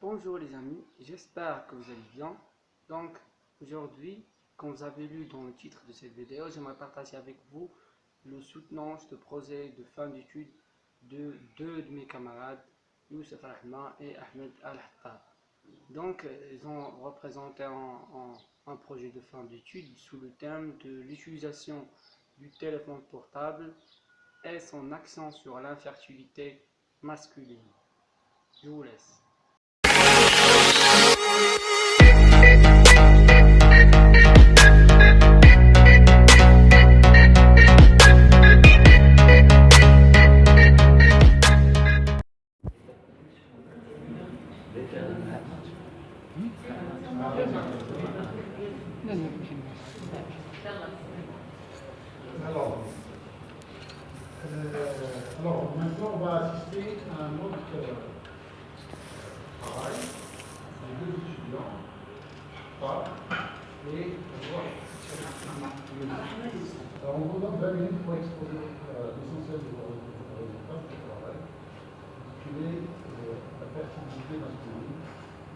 Bonjour les amis, j'espère que vous allez bien. Donc aujourd'hui, comme vous avez lu dans le titre de cette vidéo, j'aimerais partager avec vous le soutenance de projet de fin d'études de deux de mes camarades, Youssef Rahma et Ahmed Al-Hattab. Donc ils ont représenté un projet de fin d'études sous le thème de l'utilisation du téléphone portable et son accent sur l'infertilité masculine. Je vous laisse. Alors, maintenant, on va assister à un autre travail des deux étudiants, et alors, on vous donne 20 minutes pour exposer l'essentiel de vos résultats de travail, intitulé la fertilité masculine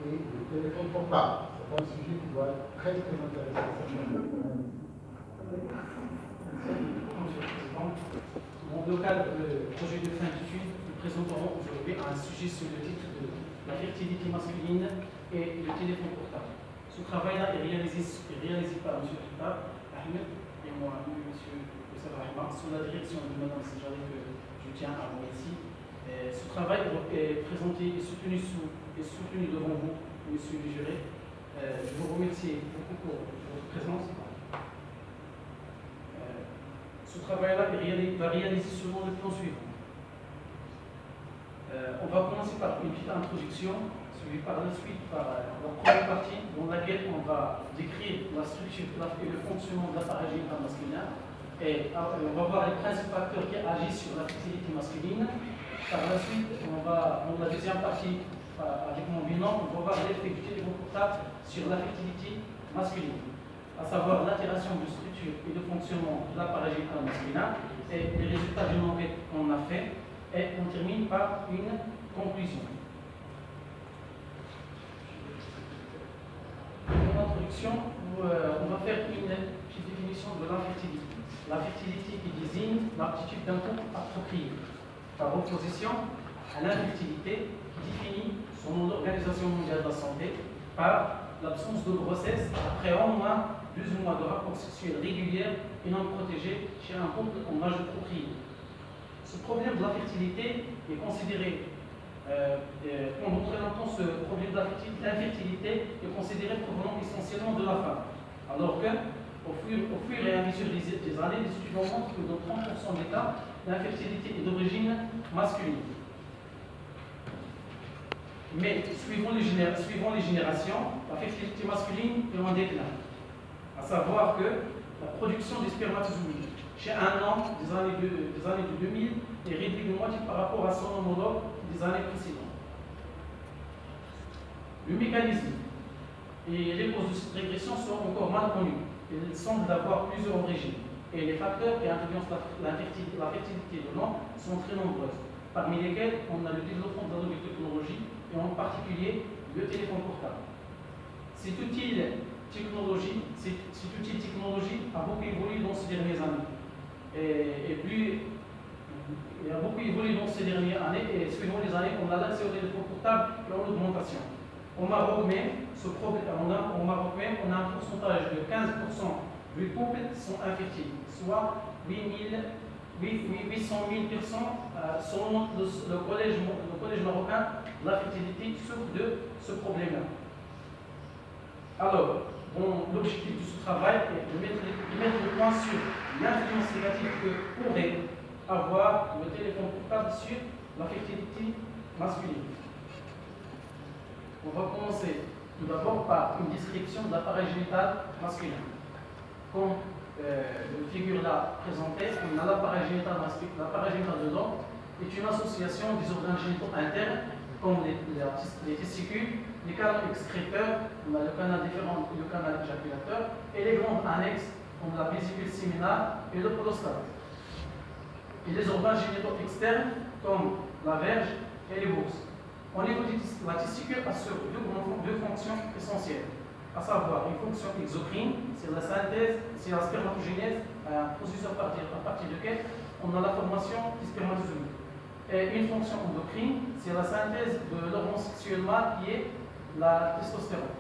et le téléphone portable. C'est un sujet qui doit être très intéressant. Dans le cadre du projet de fin d'études, nous présenterons aujourd'hui un sujet sur le titre de la fertilité masculine et le téléphone portable. Ce travail-là est réalisé par M. Hattab, Ahmed et moi, M. Youssef Rahma, sous la direction de Mme Sejari que je tiens à vous ici. Ce travail est présenté et soutenu devant vous, M. le juré. Je vous remercie beaucoup pour votre présence. Ce travail-là va réaliser selon le plan suivant. On va commencer par une petite introduction, suivie par la suite par la première partie dans laquelle on va décrire la structure et le fonctionnement de l'appareil génital masculin. Et on va voir les principaux facteurs qui agissent sur la fertilité masculine. Par la suite, dans la deuxième partie, avec mon binôme, on va voir l'effet du téléphone portable sur la fertilité masculine, à savoir l'altération de structure et de fonctionnement de l'appareil génital masculin et les résultats d'une enquête qu'on a fait, et on termine par une conclusion. En introduction, on va faire une petite définition de l'infertilité. L'infertilité qui désigne l'aptitude d'un couple approprié, par opposition à l'infertilité qui définit, selon l'Organisation mondiale de la santé, par l'absence de grossesse après au moins 12 mois de rapports sexuels réguliers et non protégés chez un couple en âge de procréer. Ce problème de la fertilité est considéré, pendant très longtemps, ce problème de l'infertilité est considéré provenant essentiellement de la femme. Alors que, au fur et à mesure des années, les études montrent que dans 30% des cas, l'infertilité est d'origine masculine. Mais, suivant les générations, la fertilité masculine est en déclin. À savoir que la production des spermatozoïdes chez un homme des années de 2000 est réduite de moitié par rapport à son homologue des années précédentes. Le mécanisme et les causes de cette régression sont encore mal connus. Il semble avoir plusieurs origines. Et les facteurs qui influencent la fertilité de l'homme sont très nombreux, parmi lesquels on a le développement de la nouvelle technologie et en particulier le téléphone portable. Cette utile technologie a beaucoup évolué dans ces dernières années. Il a beaucoup évolué dans ces dernières années et suivant les années, on a l'accès au téléphone portable et en augmentation. Au Maroc même, on a un pourcentage de 15% des couples qui sont infertiles, soit 800 000 personnes selon le collège marocain de la fertilité souffrent de ce problème-là. Alors, l'objectif de ce travail est de mettre le point sur l'influence négative que pourrait avoir le téléphone portable sur la fertilité masculine. On va commencer tout d'abord par une description de l'appareil génital masculin. Comme le figure là présentée, on a l'appareil génital masculin. L'appareil génital de l'homme est une association des organes génitaux internes, comme les testicules, les canaux excréteurs, on a le canal différent du canal éjaculateur, et les glandes annexes, comme la vésicule séminale et le prostate. Et les organes génitaux externes, comme la verge et les bourses. Au niveau de la testicule assure deux fonctions essentielles, à savoir une fonction exocrine, c'est la synthèse, c'est la spermatogénèse, un processus à partir duquel on a la formation des spermatozoïdes. Et une fonction endocrine, c'est la synthèse de l'hormone sexuel mâle qui est la testostérone.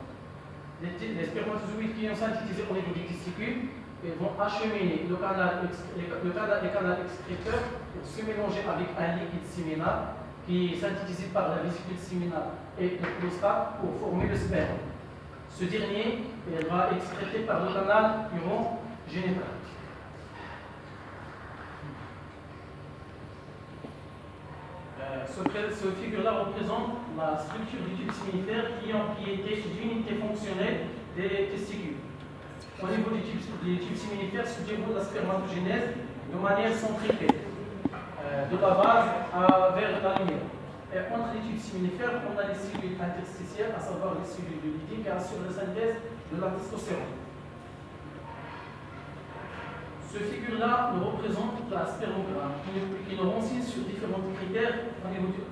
Les spermatozoïdes qui sont synthétisés au niveau des testicules vont acheminer les canaux excréteurs pour se mélanger avec un liquide séminal qui est synthétisé par la vésicule séminale et le prostate pour former le sperme. Ce dernier va excréter par le canal urogénital. Ce figure-là représente la structure du tube séminifère qui est en propriété d'unité fonctionnelle des testicules. Au niveau des tubes séminifères se déroule la spermatogénèse de manière centripète, de la base vers la lumière. Et entre les tubes séminifères, on a les cellules interstitielles, à savoir les cellules de Leydig, qui assurent la synthèse de la testostérone. Ce figure-là nous représente la spermogramme, qui nous renseigne sur différents critères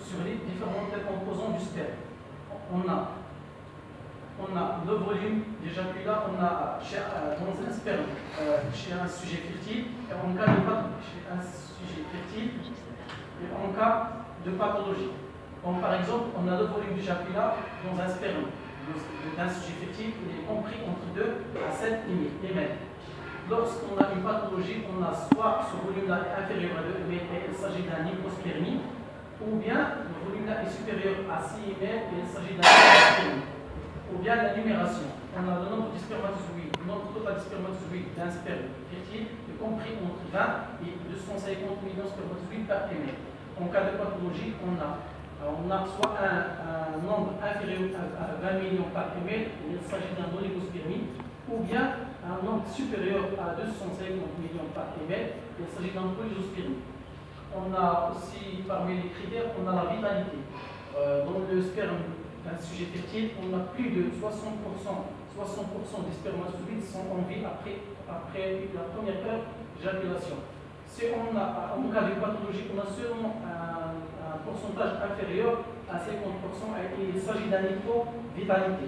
sur les différents composants du sperme. On a le volume, déjà puis là, on a dans un sperme, chez un sujet fertile, et en cas de chez un sujet fertile, et en cas de pathologie. Donc, par exemple, on a le volume du jacula dans un sperme d'un sujet fertile, il est compris entre 2 à 7 mm. Lorsqu'on a une pathologie, on a soit ce volume-là est inférieur à 2 mm et il s'agit d'un hypospermie, ou bien le volume-là est supérieur à 6 mm et il s'agit d'un hypospermie. Ou bien la numération. On a le nombre de spermatozoïdes, le nombre total de spermatozoïdes d'un sperme fertile est compris entre 20 et 250 millions de spermatozoïdes par ml. En cas de pathologie, on a soit un nombre inférieur à 20 millions par ml, il s'agit d'un oligospermie, ou bien un nombre supérieur à 250 millions par ml, il s'agit d'un polysospermie. On a aussi, parmi les critères, on a la vitalité. Dans le sperme d'un sujet fertile, on a plus de 60% des spermatozoïdes sont en vie après la première heure d'éjaculation. Si on a, en cas de pathologie, on a seulement un pourcentage inférieur à 50% et il s'agit d'un hypovitalité.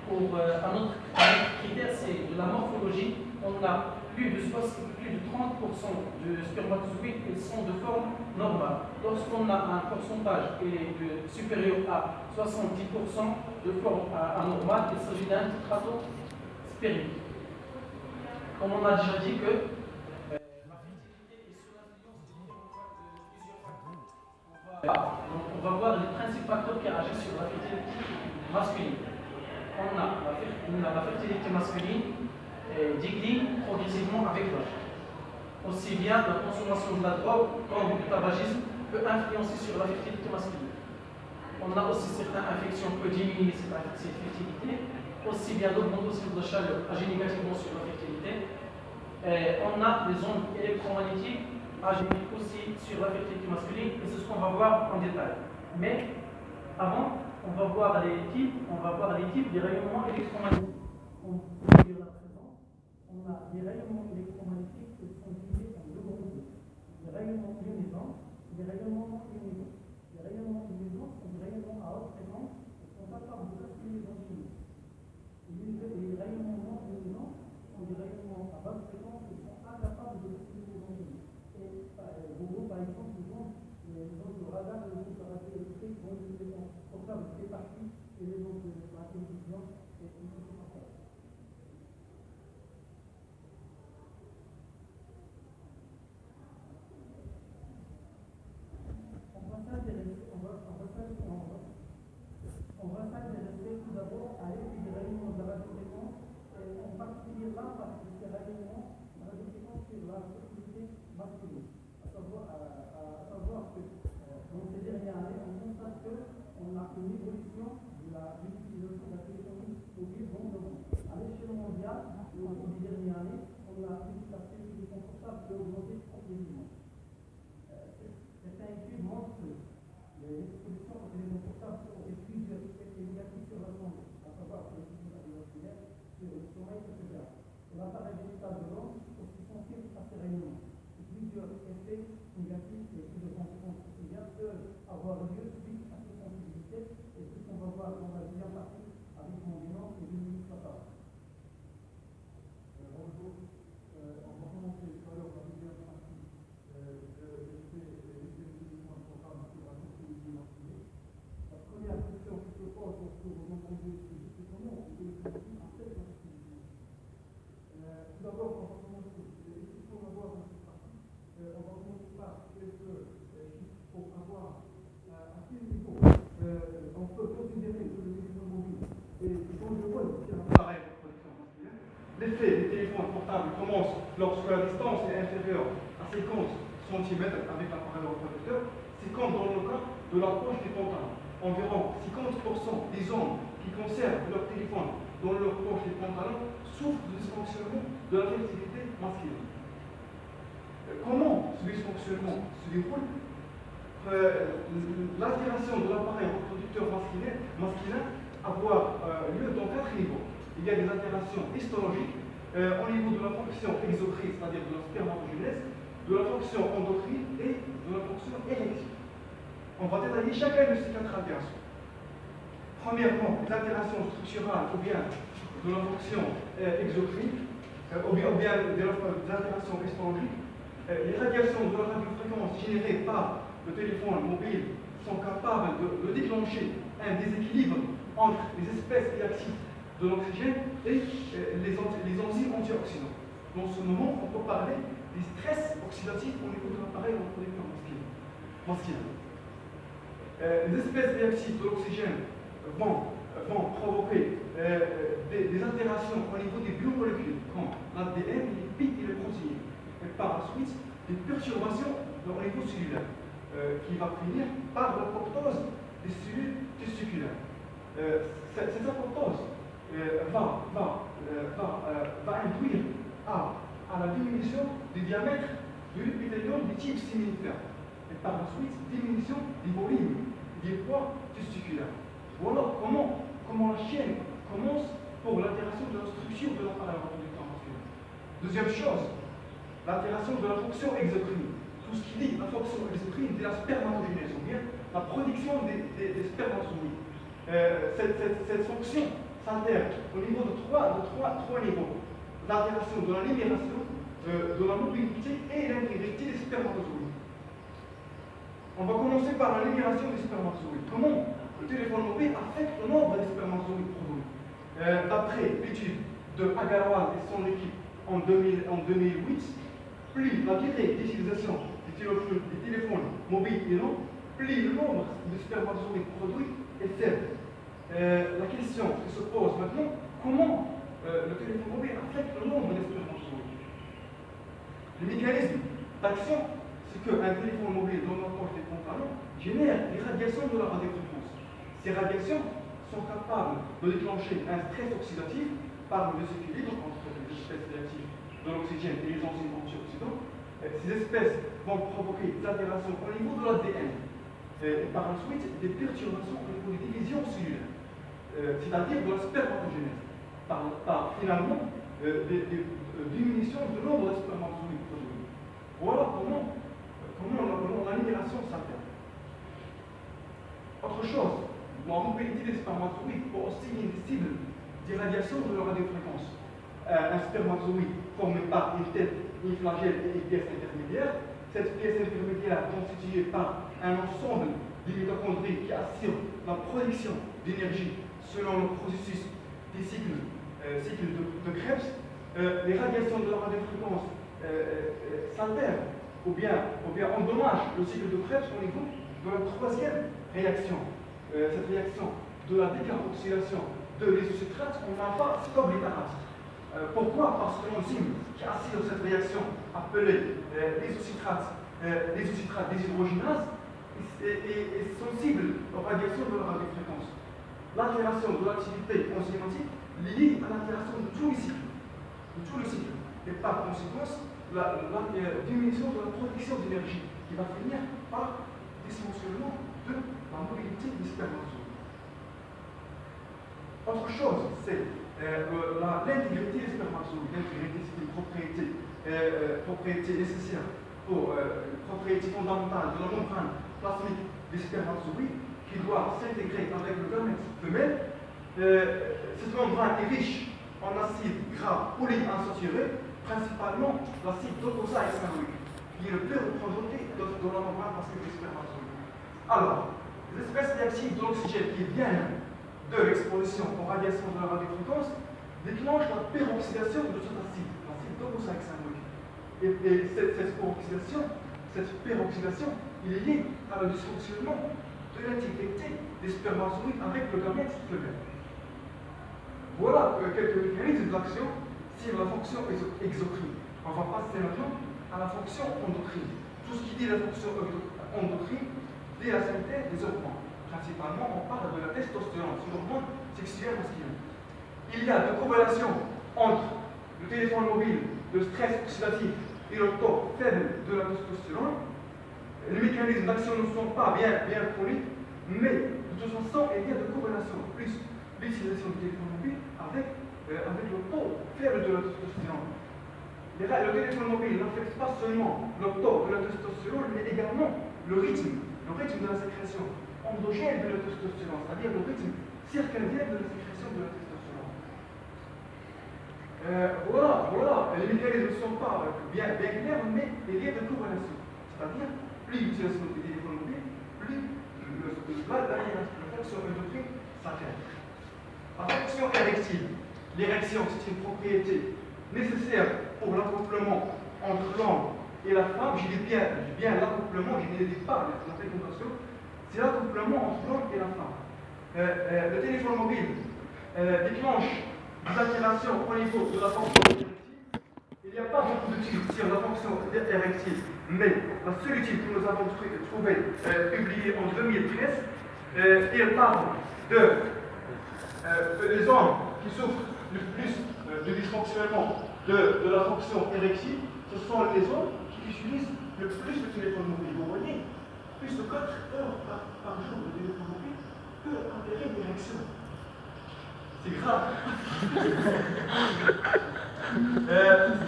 Pour un autre critère, c'est de la morphologie. On a plus de 30% de spermatozoïdes qui sont de forme normale. Lorsqu'on a un pourcentage supérieur à 70% de forme anormale, il s'agit d'un stratospermie. Comme on a déjà dit que la fertilité est sous l'influence de plusieurs facteurs. On va voir les principaux facteurs qui agissent sur la fertilité masculine. On a la fertilité masculine décline progressivement avec l'âge. Aussi bien la consommation de la drogue comme le tabagisme peut influencer sur la fertilité masculine. On a aussi certaines infections qui peuvent diminuer cette fertilité. Aussi bien l'augmentation de la chaleur agit négativement sur la fertilité. On a des ondes électromagnétiques agissent aussi sur la fertilité masculine et c'est ce qu'on va voir en détail. Mais avant, on va voir les types des rayonnements électromagnétiques. On peut dire la présence. On a des rayonnements électromagnétiques qui sont divisés en deux groupes. Les rayonnements ionisants et les rayonnements non ionisants. Les rayonnements ionisants sont des rayonnements à haute fréquence qui sont capables de casser les ondes chimiques. Les rayonnements non ionisants sont des rayonnements à basse fréquence qui sont incapables de casser les ondes chimiques. Et vos groupes, par exemple, les ondes de radar et les ondes de radioélectrique vont utiliser pour ça vous faites partie et les ondes de la télévision et tout ce qui s'en passe. On va s'intéresser tout d'abord à l'étude des rayonnements de la radiofréquence, et en particulier là, parce que ces rayonnements, la radiofréquence, c'est la fertilité masculine. À savoir que dans ces dernières années, on constate qu'on a une évolution de l'utilisation de la téléphonie mobile dans le monde. À l'échelle mondiale, au cours des dernières années, on a vu que la téléphonie confortable peut augmenter progressivement. Certaines études montrent que l'exposition aux téléphones portables aurait plusieurs effets négatifs sur la santé, à savoir sur les systèmes cardiovasculaires, sur le sommeil, etc. Et l'appareil génital de l'homme est aussi sensible à ces rayonnements. Plusieurs effets négatifs et plusieurs conséquences peuvent avoir lieu suite à cette sensibilité, et c'est ce qu'on va voir dans la deuxième partie avec mon binôme et 2 minutes fatales. Bonjour, on va commencer tout à l'heure la deuxième partie des éléments programmes sur la sociologie masculine. La première question qui se pose lorsque vous entendez ce sujet, c'est comment on peut affecter la sociologie. Tout d'abord, on va commencer, il faut avoir dans cette partie, on va commencer par quelques chiffres pour avoir à quel niveau on peut considérer que le téléphone mobile est dangereux sur un appareil de protection masculine. L'effet des téléphones portables commence lorsque la distance est inférieure à 50 cm avec l'appareil reproducteur. C'est comme dans le cas de la poche des pantalons. Environ 50% des hommes qui conservent leur téléphone dans leur poche des pantalons souffrent du dysfonctionnement de la fertilité masculine. Comment ce dysfonctionnement se déroule? L'altération de l'appareil reproducteur masculin avoir lieu dans 4 niveaux. Il y a des altérations histologiques au niveau de la fonction exocrine, c'est-à-dire de la spermatogenèse, de la fonction endocrine et de la fonction érective. On va détailler chacune de ces 4 altérations. Premièrement, les altérations structurales ou bien de la fonction exocrine, ou bien des altérations histologiques. Les radiations de la radiofréquence générées par le téléphone mobile sont capables de déclencher un déséquilibre entre les espèces réactives de l'oxygène et les enzymes antioxydants. Dans ce moment, on peut parler des stress oxydatifs au niveau de l'appareil reproducteur masculin. Les espèces réactives de l'oxygène vont provoquer des altérations au niveau des biomolécules, comme l'ADN, les lipides et les protéines. Et par la suite, des perturbations au niveau cellulaire, qui va finir par l'apoptose des cellules testiculaires. Cette apoptose va induire à la diminution du diamètre de l'épithélium du type séminifère. Et par la suite, diminution des volumes, des poids testiculaires. Voilà comment la chaîne commence pour l'altération de la structure de l'appareil reproducteur masculin. Deuxième chose, l'altération de la fonction exocrine. Tout ce qui lie la fonction exocrine de la spermatogenèse, ou bien la production des spermatozoïdes. Cette fonction s'altère au niveau de trois niveaux. L'altération de la libération, de la mobilité et l'intégrité des spermatozoïdes. On va commencer par la libération des spermatozoïdes. Comment le téléphone mobile affecte le nombre des spermatozoïdes produits? D'après l'étude de Agarwal et son équipe en 2008, plus la durée d'utilisation des téléphones mobiles est longue, plus le nombre de spermatozoïdes produits est faible. La question qui se pose maintenant, comment le téléphone mobile affecte le nombre de spermatozoïdes? Le mécanisme d'action, c'est qu'un téléphone mobile dans la poche des pantalons génère des radiations de la radiofréquence. Ces radiations sont capables de déclencher un stress oxydatif par le déséquilibre entre les espèces réactives de l'oxygène et les enzymes antioxydants. Ces espèces vont provoquer des altérations au niveau de l'ADN et par la suite des perturbations au niveau des divisions cellulaires, c'est-à-dire de la spermatogenèse, par finalement des diminutions du nombre de spermatozoïdes produits. Voilà comment la libération s'altère. Autre chose, la mobilité des spermatozoïdes peut aussi être une cible d'irradiation de la radiofréquence. Un spermatozoïde formé par une tête, une flagelle et une pièce intermédiaire. Cette pièce intermédiaire est constituée par un ensemble de mitochondries qui assurent la production d'énergie selon le processus des cycles de Krebs. Les radiations de la radiofréquence s'altèrent ou bien endommagent le cycle de Krebs au niveau de la troisième réaction. Cette réaction de la décarboxylation de l'isocitrate en alpha-stabilitarate. Pourquoi? Parce que l'enzyme qui assure cette réaction, appelée l'isocitrate déshydrogénase, est sensible aux radiations de la radiofréquence. L'altération de l'activité enzymatique liée à l'altération de tout le cycle. Et par conséquence, la diminution de la production d'énergie qui va finir par dysfonctionnement de la mobilité des spermatozoïdes. Autre chose, c'est l'intégrité des spermatozoïdes. L'intégrité, c'est une propriété nécessaire pour propriété fondamentale de la membrane plasmique des spermatozoïdes qui qui doit s'intégrer avec le gamète femelle, cette membrane est riche en acides gras polyinsaturés, principalement l'acide docosahexaénoïque, qui est le plus représenté dans la membrane passive des spermatozoïdes. Alors, les espèces réactives de l'oxygène qui viennent de l'exposition aux radiations de la radiofréquence déclenchent la peroxydation de cet acide, l'acide docosahexaénoïque. Et cette peroxydation, il est lié à le dysfonctionnement de l'intégrité des spermatozoïdes avec le gamète femelle. Voilà quelques mécanismes d'action sur la fonction exocrine. On va passer maintenant à la fonction endocrine. Tout ce qui dit la fonction endocrine dit la synthèse des hormones. Principalement, on parle de la testostérone, c'est l'hormone sexuelle masculine. Il y a de corrélation entre le téléphone mobile, le stress oxydatif et le taux faible de la testostérone. Les mécanismes d'action ne sont pas bien connus, mais de toute façon, il y a de corrélation, plus l'utilisation du téléphone mobile avec le taux faible de la testostérone. Le téléphone mobile n'affecte pas seulement le taux de la testostérone, mais également le rythme de la sécrétion endogène de la testostérone, c'est-à-dire le rythme circadien de la sécrétion de la testostérone. Voilà, les mécanismes ne sont pas bien clairs, mais il y a de corrélation. C'est-à-dire, plus l'utilisation du téléphone mobile, plus la fonction endocrine s'atteint. La fonction érectile. L'érection, c'est une propriété nécessaire pour l'accouplement entre l'homme et la femme. Je dis bien l'accouplement, je ne dis pas la fécondation. C'est l'accouplement entre l'homme et la femme. Le téléphone mobile déclenche des altérations au niveau de la fonction érectile. Il n'y a pas beaucoup d'études sur la fonction érectile, mais la seule étude que nous avons trouvée, publiée en 2013, il parle des hommes qui souffrent le plus du dysfonctionnement de la fonction érectile. Ce sont les hommes qui utilisent le plus le téléphone mobile. Vous voyez, plus de 4 heures par jour de téléphone mobile peut enterrer l'érection. C'est grave.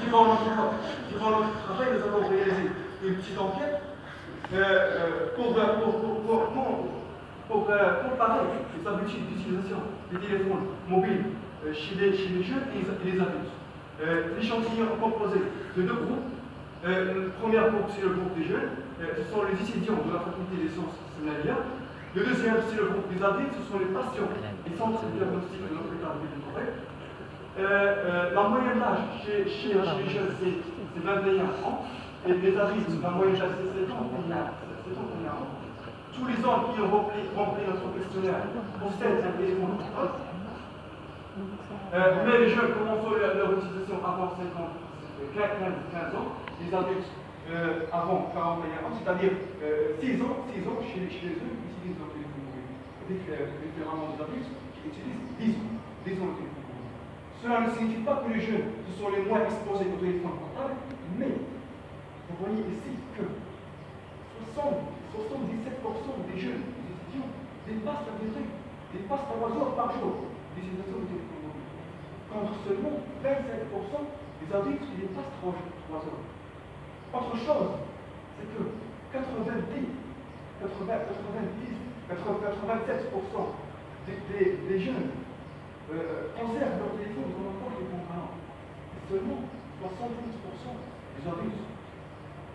Durant notre travail, nous avons réalisé une petite enquête pour comparer les habitudes d'utilisation des téléphones mobiles chez les jeunes et les adultes. L'échantillon composé de deux groupes. Le premier groupe, c'est le groupe des jeunes, ce sont les étudiants de la faculté des sciences séminariales. Le deuxième, c'est le groupe des adultes, ce sont les patients des centres de diagnostic de l'hôpital de Ville. La moyenne d'âge chez les jeunes, c'est 21 ans, et les adultes, la moyenne d'âge, c'est 71 ans. Tous les hommes qui ont rempli notre questionnaire possèdent un téléphone portable. Mais les jeunes commencent leur utilisation avant 15 ans, les adultes avant 41 ans, c'est-à-dire 6 ans chez les jeunes qui utilisent leur téléphone mobile. Différemment des adultes qui utilisent 10 ans le téléphone mobile. Cela ne signifie pas que les jeunes sont les moins exposés au téléphone portable, mais vous voyez ici que 77% des jeunes, des étudiants, dépassent la durée, dépassent 3 heures par jour d'utilisation du téléphone mobile. Contre seulement 27% des adultes qui dépassent 3 heures. Autre chose, c'est que 87% des jeunes conservent leur téléphone dans leur poche de pantalon. Et seulement 72% des adultes.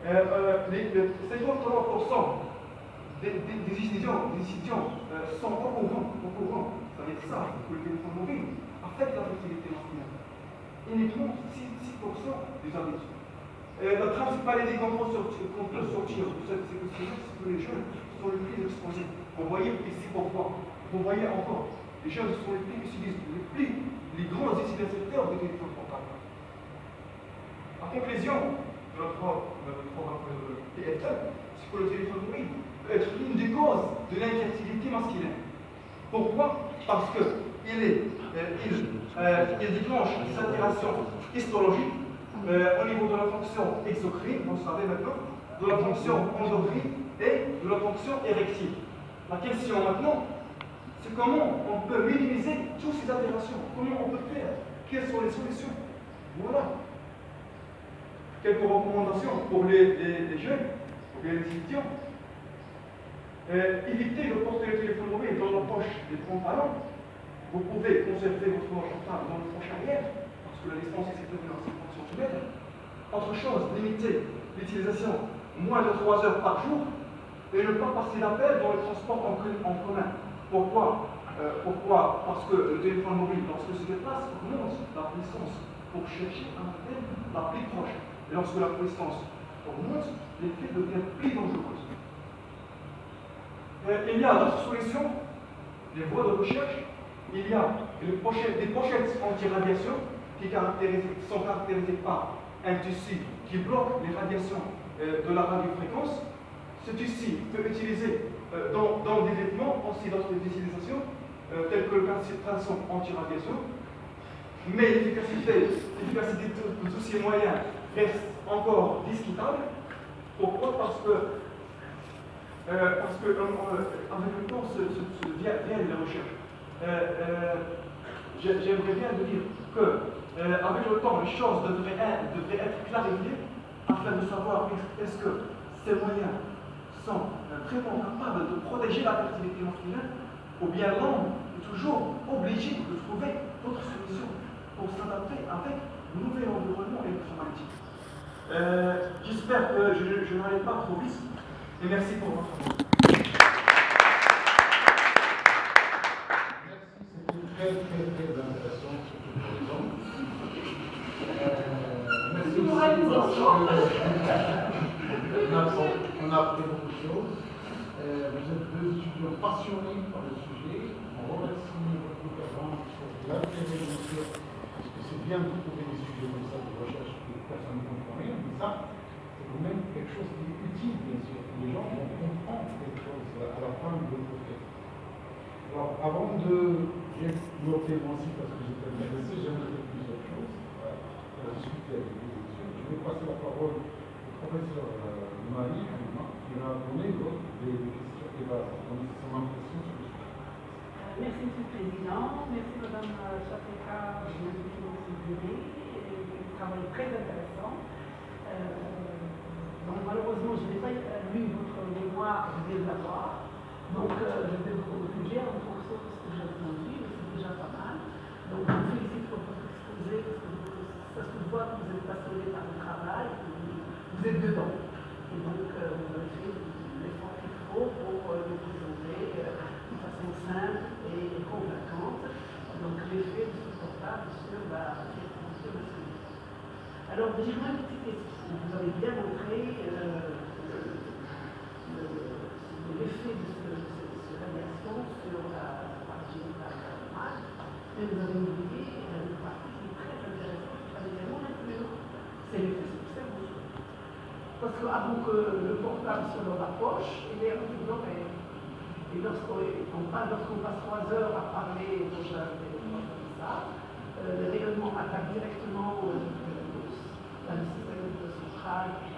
53% des étudiants sont au courant, c'est-à-dire ça, que le téléphone mobile affecte la fertilité masculine. Uniquement 6% des adultes. La principale idée qu'on peut sortir de cette question, c'est que les jeunes sont les plus exposés. Vous voyez ici pourquoi. Vous voyez encore, les jeunes sont les plus utilisés, les grands utilisateurs des téléphones portables. La conclusion de notre programme TFL, c'est que le téléphone mobile peut être l'une des causes de l'infertilité masculine. Pourquoi? Parce qu'il déclenche des altérations histologiques au niveau de la fonction exocrine, vous le savez maintenant, de la fonction endocrine et de la fonction érectile. La question maintenant, c'est comment on peut minimiser toutes ces altérations, comment on peut faire, quelles sont les solutions. Voilà. Quelques recommandations pour les jeunes, pour les étudiants. Évitez de porter le téléphone mobile dans la poche des pantalons. Vous pouvez conserver votre portable dans le poche arrière, parce que la distance est supérieure à 50 cm. Autre chose, limitez l'utilisation moins de 3 heures par jour et ne pas passer d'appel dans les transports en commun. Pourquoi? Parce que le téléphone mobile, lorsque se déplace, augmente la puissance pour chercher un appel la plus proche. Et lorsque la puissance augmente, l'effet devient plus dangereux. Il y a d'autres solutions, des voies de recherche. Il y a des pochettes anti-radiation qui sont caractérisées par un tissu qui bloque les radiations de la radiofréquence. Ce tissu peut être utilisé dans des vêtements, aussi d'autres utilisations, telles que le caleçon anti-radiation. Mais l'efficacité de tous ces moyens reste encore discutable. Pourquoi? Parce que avec le temps viennent les recherches. J'aimerais bien dire que avec le temps, les choses devraient être clarifiées afin de savoir est-ce que ces moyens sont vraiment capables de protéger la fertilité masculine, ou bien l'homme est toujours obligé de trouver d'autres solutions pour s'adapter avec le nouvel environnement électromagnétique. J'espère que je n'allais pas trop vite. Et merci pour votre attention. Merci, c'était très intéressant, surtout pour les hommes. Merci aussi on a appris beaucoup de choses. Vous êtes deux étudiants passionnés par le sujet. On remercie votre gouvernement pour l'intérêt, bien sûr, parce que c'est bien de trouver des sujets comme ça de recherche que personne ne comprend rien, mais ça, c'est quand même quelque chose qui est utile, bien sûr. Les gens vont comprendre quelque chose à la fin de votre fait. Alors, avant de. J'ai noté moi aussi parce que j'étais intéressé, j'aimerais dire plusieurs choses pour discuter avec vous. Je vais passer la parole au professeur Marie, qui va donner des questions, qui va donner son impression sur le sujet. Merci, Monsieur le Président. Merci, Madame Chafeka, de l'invitation de ce jury. Un travail très intéressant. Donc, malheureusement, je n'ai pas lu votre mémoire, je vais l'avoir. Donc, je vais vous juger en fonction de ce que j'ai entendu, mais c'est déjà pas mal. Donc, je vous félicite pour votre exposé, parce que je vois que vous êtes passionné par le travail, vous êtes dedans. Et donc, vous avez fait l'effort qu'il faut pour le présenter de façon simple et convaincante. Donc, l'effet de ce portable sur la fertilité masculine. Alors, j'ai une petite question. Vous avez bien montré l'effet de cette radiation sur la partie génitale mâle, mais vous avez oublié une partie qui est très intéressante, qu'il fallait également inclure. C'est l'effet sur le cerveau. Parce qu'avant que le portable soit dans la poche, il est un peu dans l'oreille. Et lorsqu'on passe 3 heures à parler au téléphone comme ça, le rayonnement attaque directement la système central, qui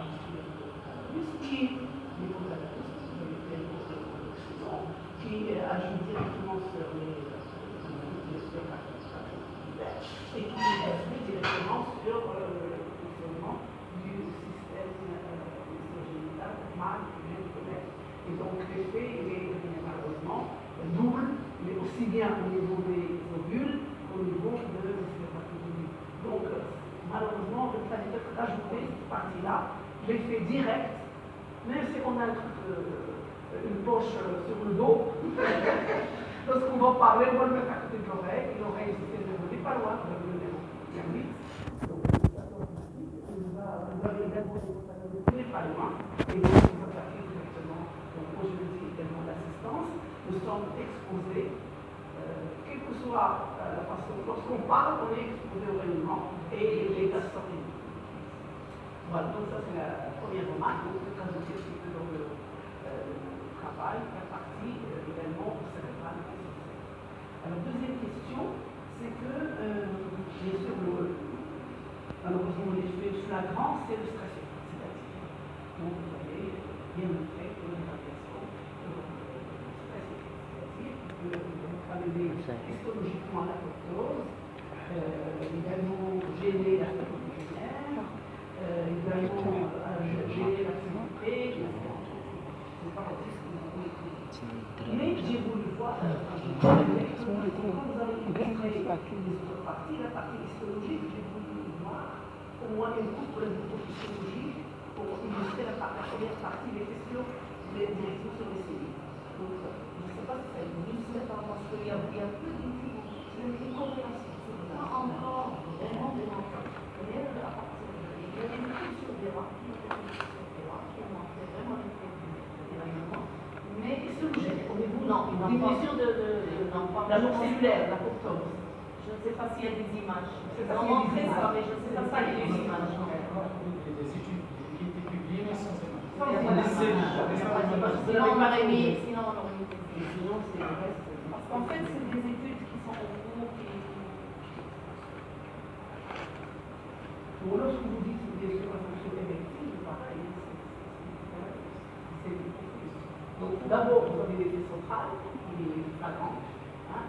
agit directement sur les et qui agit directement sur le fonctionnement du système génital mâle que je viens de connaître. Et donc l'effet est malheureusement double, mais aussi bien au niveau des ovules qu'au niveau de spermatozoïdes. Donc malheureusement, il fallait peut-être rajouter cette partie-là, l'effet direct, même si on a une poche sur le dos, lorsqu'on va parler, on va le mettre à côté de l'oreille, et l'oreille c'est pas loin, on va le mettre bien vite. Donc vous allez également pas loin, et donc vous attaquez directement. Donc moi je dis également l'assistance, nous sommes exposés, quelle que soit la façon, lorsqu'on parle, on est exposé au rayonnement et les gaz sortent. Voilà, donc ça c'est la première remarque, donc le cas de un petit peu dans le travail, la partie également cérébrale. Alors deuxième question, c'est que bien sûr malheureusement l'effet flagrant c'est le stress oxydatif. Donc vous avez bien montré que les radiations stress oxydatif peut amener histologiquement la l'apoptose, également gêner la fertilité, également gêner l'activité, c'est pas Mais j'ai voulu voir, quand vous avez illustré les autres parties, la partie histologique, j'ai voulu voir au moins une couple de histologique pour illustrer la première partie des questions directement sur les cellules. Donc, je ne sais pas si ça existe, parce qu'il y a peu d'outils, une compréhension. Pas encore vraiment démontré. Mais à partir de il y a des études sur des rats, qui ont montré vraiment l'événement. Mais histologique, au niveau diminution de la mort cellulaire, la apoptose. Je ne sais pas s'il y a des images. C'est Ils ont montré ça, mais je ne sais pas s'il y a des images. Il y a des études qui étaient publiées, mais sans images. Il y a pas d'images. Sinon, on aurait mis des Sinon, c'est le reste. Parce qu'en fait, c'est des études qui sont en cours, Bon, lorsque vous dites que c'est une fonction érectile, pareil, c'est donc d'abord, vous avez l'effet central, qui est flagrant.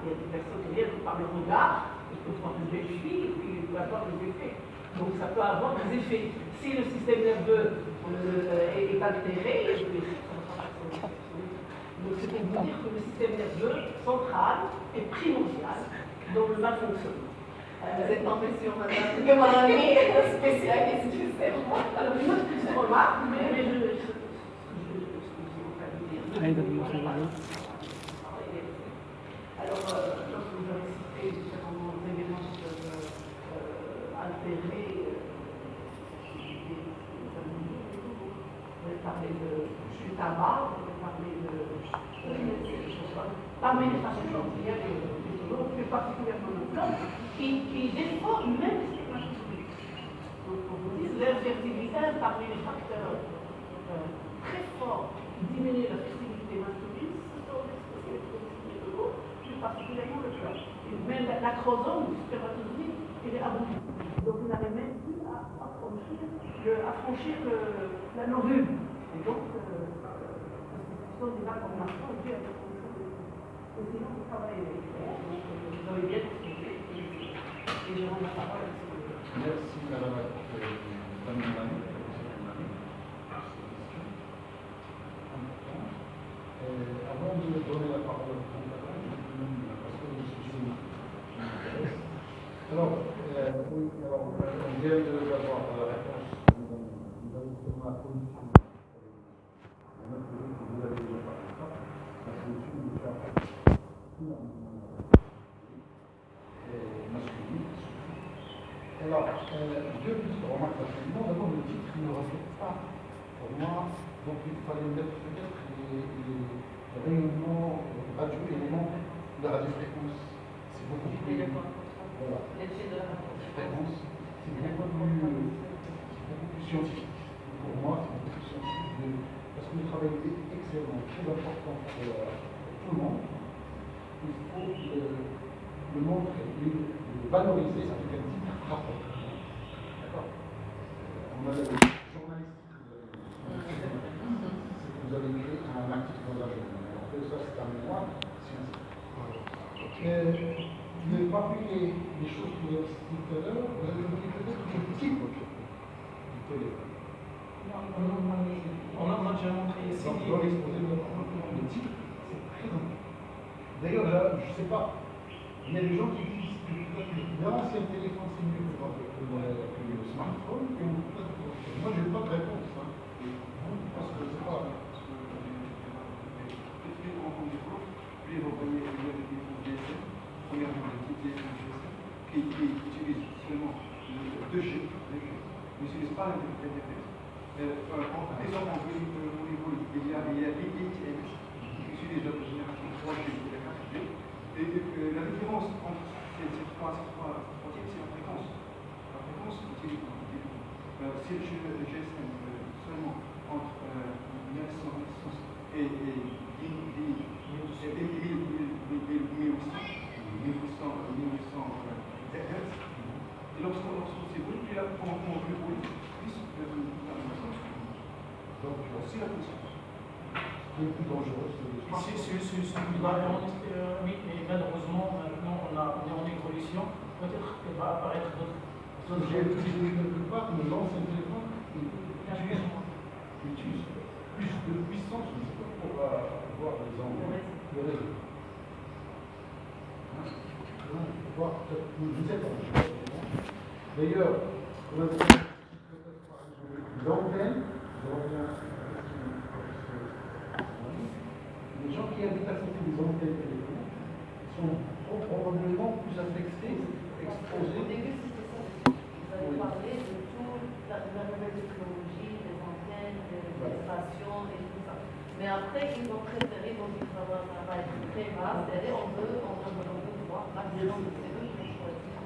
Il y a des personnes qui viennent par le regard, ils peuvent prendre une belle cheville, et puis il peut avoir des effets. Donc ça peut avoir des effets. Si le système nerveux est altéré, ça va pas faire. Donc c'est pour vous dire que le système nerveux central est primordial dans le malfonctionnement. vous êtes tombé sur madame que mon amie spécialiste du cerveau. Alors, une autre petite remarque, mais alors, lorsque vous avez cité différents éléments qui peuvent altérer vous avez parlé du tabac, vous avez parlé parmi les patients, il y a des autres, plus particulièrement le blanc, qui des fois même stigmatisés. Donc, on vous dit, l'infertilité est parmi les facteurs très forts qui diminuent la fertilité masculine, ce sont les spécialités plus particulièrement le blanc. Même l'acrosome du spermatozoïde, il est abondant. Donc, vous n'avez même plus à franchir la novule. Et donc, ce sont des informations dues à la condition de et sinon, vous travaillez avec vous avez bien expliqué. Et je rends la parole à M. Merci, Madame Damimani. Avant de donner la parole au président, parce que le sujet m'intéresse. Alors, oui, alors, on vient d'avoir la réponse. Nous avons fait ma position. Vous avez déjà parlé de ça. La position de M. masculine. Alors, deux petites remarques absolument. D'abord, le titre ne reflète pas, pour moi, donc il fallait mettre peut-être les rayonnements radio éléments de la radiofréquence. C'est beaucoup plus. Voilà. L'effet de la Fréquence, c'est beaucoup plus scientifique. Pour moi, c'est beaucoup plus scientifique. Parce que le travail est excellent, très important pour tout le monde. Il faut le montrer, le valoriser, ça fait un titre rapport. D'accord. On a le journaliste vous avez écrit un article dans la journée. En fait, ça, c'est un mémoire scientifique. Ne pas appuyer les choses que vous avez citées tout à l'heure, vous avez oublié peut-être le type du téléphone. On a déjà montré ici. Donc, dans l'exposé, le type, c'est très important. D'ailleurs, là, je ne sais pas, il y a des gens qui disent que l'ancien téléphone, c'est mieux que le smartphone. Moi, je n'ai pas de réponse. Parce que c'est pas. Qui utilise seulement 2G, n'utilise pas l'Internet. Par exemple, au niveau, il y a l'ITX qui utilise la génération 3G et la 4G. Et la différence entre ces trois types, c'est la fréquence. La fréquence utilise si le GSM seulement entre 900 et 1800 Hz. Et lorsqu'on s'évolue, puis là, on évolue plus donc aussi la puissance. Ce qui est le plus dangereux, c'est le smartphone. Oui, mais malheureusement, maintenant, on est en évolution. Peut-être qu'il va apparaître d'autres. J'ai la plupart de l'ancien téléphone utilise plus de puissance, je ne sais pas, pour voir les enfants pleurer. Voir, vous êtes en d'ailleurs, on a l'antenne, les gens qui habitent à côté des antennes téléphoniques sont probablement plus affectés, exposés. Au début, c'était ça. Vous avez parlé de toute la nouvelle technologie, des antennes, des stations et tout ça. Mais après, ils vont préférer, ils vont dire que ça va être très vaste. Et on veut voir maximum de cellules, ils vont choisir.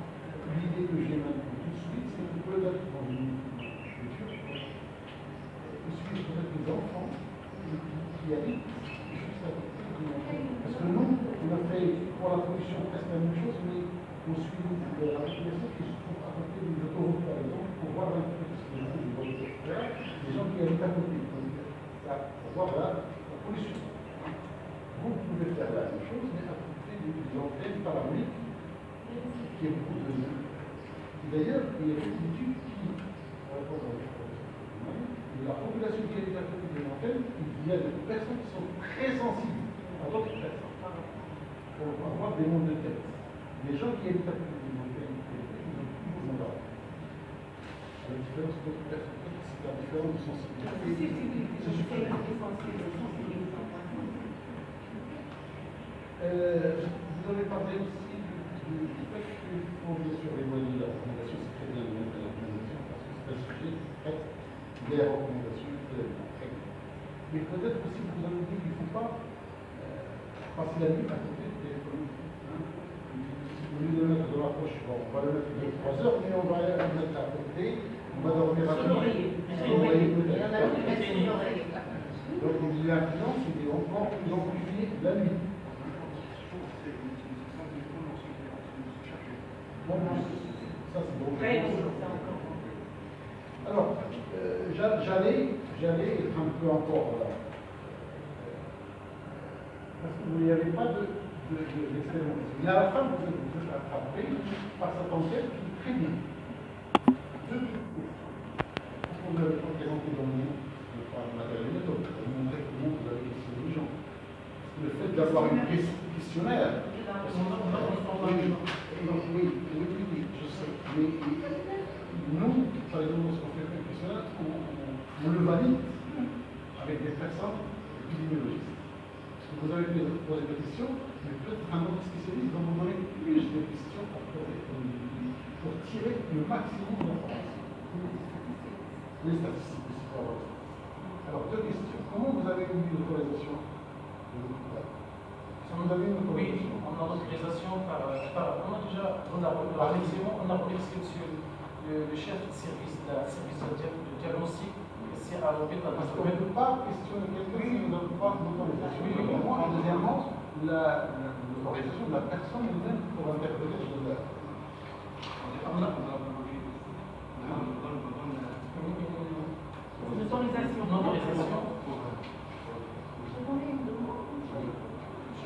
L'idée que j'ai maintenant tout de suite, c'est que peut-être dans une future, il suffit peut-être des enfants qui habitent juste à côté d'une antenne. Parce que nous, on a fait pour la pollution presque la même chose, mais on suit la population qui se trouve à côté d'une autoroute, par exemple, pour voir un peu ce que les gens qui habitent à côté. Pour voir la pollution. Vous pouvez faire la même chose, mais à côté des antennes paraboliques, qui est beaucoup de. D'ailleurs, il y a une étude qui, par rapport à la population qui habite à côté des antennes, il y a des personnes qui sont très sensibles à d'autres personnes. Pour avoir des mondes de tête. Les gens qui habitent à côté des antennes, ils ont toujours mon âge. La différence d'autres personnes, c'est la différence de sensibilité. C'est super. Vous avez parlé aussi du fait qu'il faut bien sûr éloigner la recommandation, c'est très bien de mettre la recommandation parce que c'est un sujet très des recommandations très bien. Mais peut-être aussi que vous avez dit qu'il ne faut pas passer la nuit à côté du téléphone. Au lieu de le mettre dans la poche, bon, on va le mettre 2-3 heures, mais on va le mettre à côté, on va dormir à côté. Donc l'influence est encore plus amplifiée la nuit. Bon, ça c'est bon. Alors, j'allais être un peu encore. Parce que vous n'y avez pas d'expérience. Mais à la fin, vous êtes attrapé par cette enquête qui est très bien. Deux trucs courts. Vous avez présenté dans le monde de matériel méthode, pour montrer comment vous avez questionné les gens. Le fait d'avoir une questionnaire. Oui, je sais. Mais nous, par exemple, lorsqu'on fait un questionnaire, on le valide avec des personnes épidémiologistes. Parce que vous avez posé des questions, mais peut-être un autre spécialiste va vous donner plus de questions pour tirer le maximum d'informations. Les statistiques aussi, pour avoir. Alors, deux questions. Comment vous avez eu l'autorisation de l'hôpital? Vous avez une autorisation? Oui, on a l'autorisation on a déjà, on a remercié le chef de service de diagnostic ici à l'hôpital. Parce qu'on ne peut pas questionner quelqu'un qui ne donne pas l'autorisation. Et deuxièmement, l'autorisation de la personne elle-même pour intervenir sur le.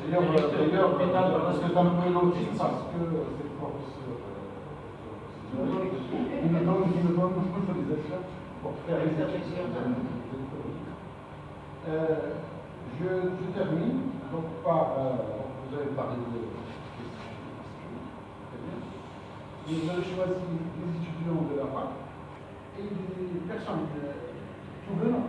D'ailleurs, c'est un peu logique parce que c'est professeur. Il me donne une autorisation pour faire les études. Je termine donc par. Vous avez parlé de questions. Très bien. Vous avez choisi les étudiants de la fac et des personnes tout venant.